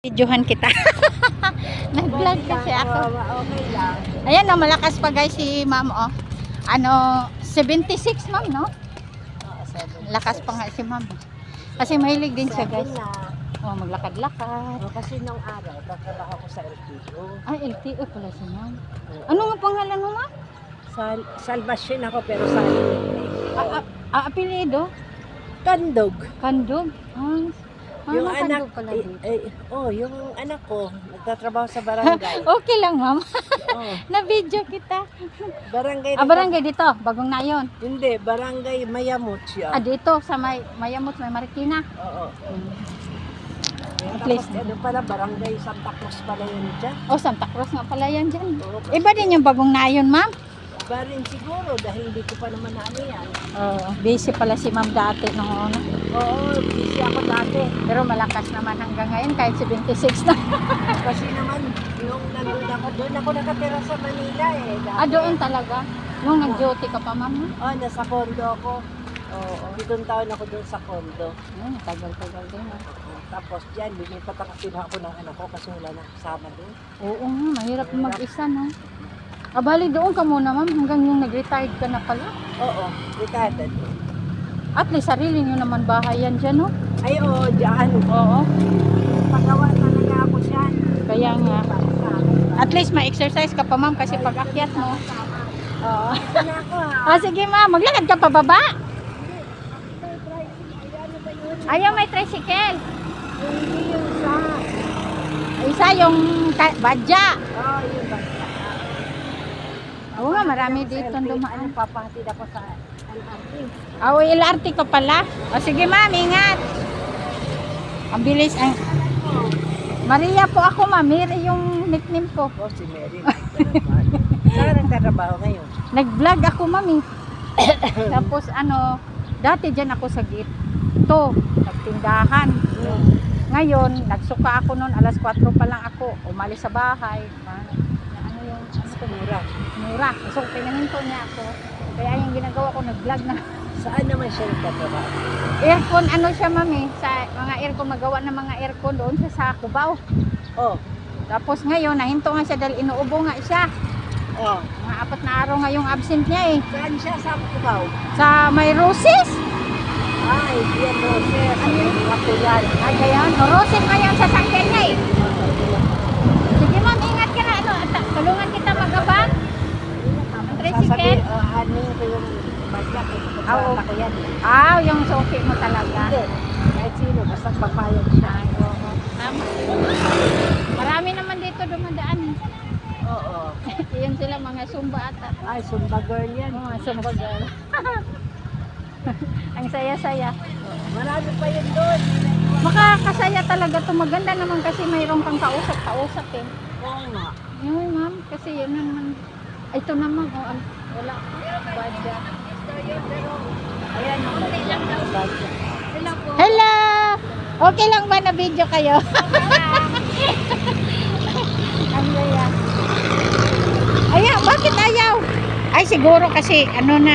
Videohan kita. Nag-vlog kasi ako. Okay lang. Ayan o, malakas pa guys si ma'am o. Ano, 76 ma'am no? Lakas pa nga si ma'am. Kasi mahilig din siya guys. O, maglakad-lakad. Kasi nung araw, tatrabaho ko sa LTO. Ay, LTO pala si ma'am. Ano nga pangalan mo ma'am? Salvation ako pero sa Apelido? Kandog. Kandog? Yung Kandog anak, pala dito. yung anak ko, nagtatrabaho sa barangay. Okay lang ma'am. Oh, Na-video kita. barangay. Barangay dito, Bagong Nayon. Hindi, barangay Mayamot siya. Dito sa Mayamot, may Marikina. Oo. At Tapos least. ano pala, barangay Santa Cruz pala yun dyan. Santa Cruz nga pala yan dyan. Oo, Iba din yung Bagong Nayon ma'am. iba rin siguro dahil hindi ko pa naman ano yan. Busy pala si ma'am dati nung una. Oo, busy ako dati. Pero malakas naman hanggang ngayon kahit 76 na. Kasi naman, yung nandun ako, doon ako nakatira sa Manila eh. Dati. Doon talaga. Nung nag-duty ka pa ma'am. Nasa condo ako. Oo, itong taon ako doon sa condo. Tagal-tagal din. Tapos dyan, lumipat ako ako ng anak ko kasi wala na kasama doon. Oo nga, mahirap mag-isa no. Bali doon ka muna ma'am hanggang yung nag-retired ka na pala. Oo, retired. At least sarili nyo naman bahay yan dyan no. Ay, oo, dyan. Oo. Pagawa talaga ako dyan. Kaya nga. At least ma-exercise ka pa ma'am kasi pag akyat mo. Oo. Ano ako ha? Sige ma'am, maglakad ka pa baba. Ayaw may tricycle. Hindi yung sa... Isa yung badya. Oo, yung basta. Oo nga, marami dito dumaan. Papahatid ako sa LRT. LRT ko pala. Sige ma'am, ingat. Ang bilis. Maria po ako ma'am. Mary yung nickname ko. Si Mary. Saan nagtatrabaho ngayon? Nag-vlog ako ma'am. Tapos dati dyan ako sa gito. Nagtindahan. Ngayon, nagsuka ako noon. Alas 4 pa lang ako. Umalis sa bahay. Mura. So, pinaninto niya ako. Kaya yung ginagawa ko, nag-vlog na. Saan naman siya nagtatrabaho? Aircon, siya mami. Sa mga aircon, magawa ng mga aircon doon siya sa Cubao. Oh. Tapos ngayon, nahinto nga siya dahil inuubo nga siya. Oh. Mga 4 na araw nga yung absent niya eh. Saan siya sa Cubao? Sa may Roses. Ay, yan Roses. Ano yung ako yan? Gayon. Roses nga yung sasakyan niya eh. Sige ma'am, ingat ka na. Tulungan kita magabang. Ang tricycle. Ano yung bagya ko ko yan. Yung suki mo talaga. Hindi. Kahit sino, basta papayag siya. Tama. Marami naman dito dumadaan. Oo. Yun sila mga Zumba ata. Ay, Zumba girl yan. Mga Zumba girl. Ang saya-saya. Marami pa yun doon. Makakasaya talaga to. Maganda naman kasi mayroon kang kausap eh. Oo nga. Yun ma'am, kasi yun naman. Ito naman, wala. Badya. Ayan ang bagya. Hello! Okay lang ba na video kayo? Ang gaya. Ayaw, bakit ayaw? Ay siguro kasi na.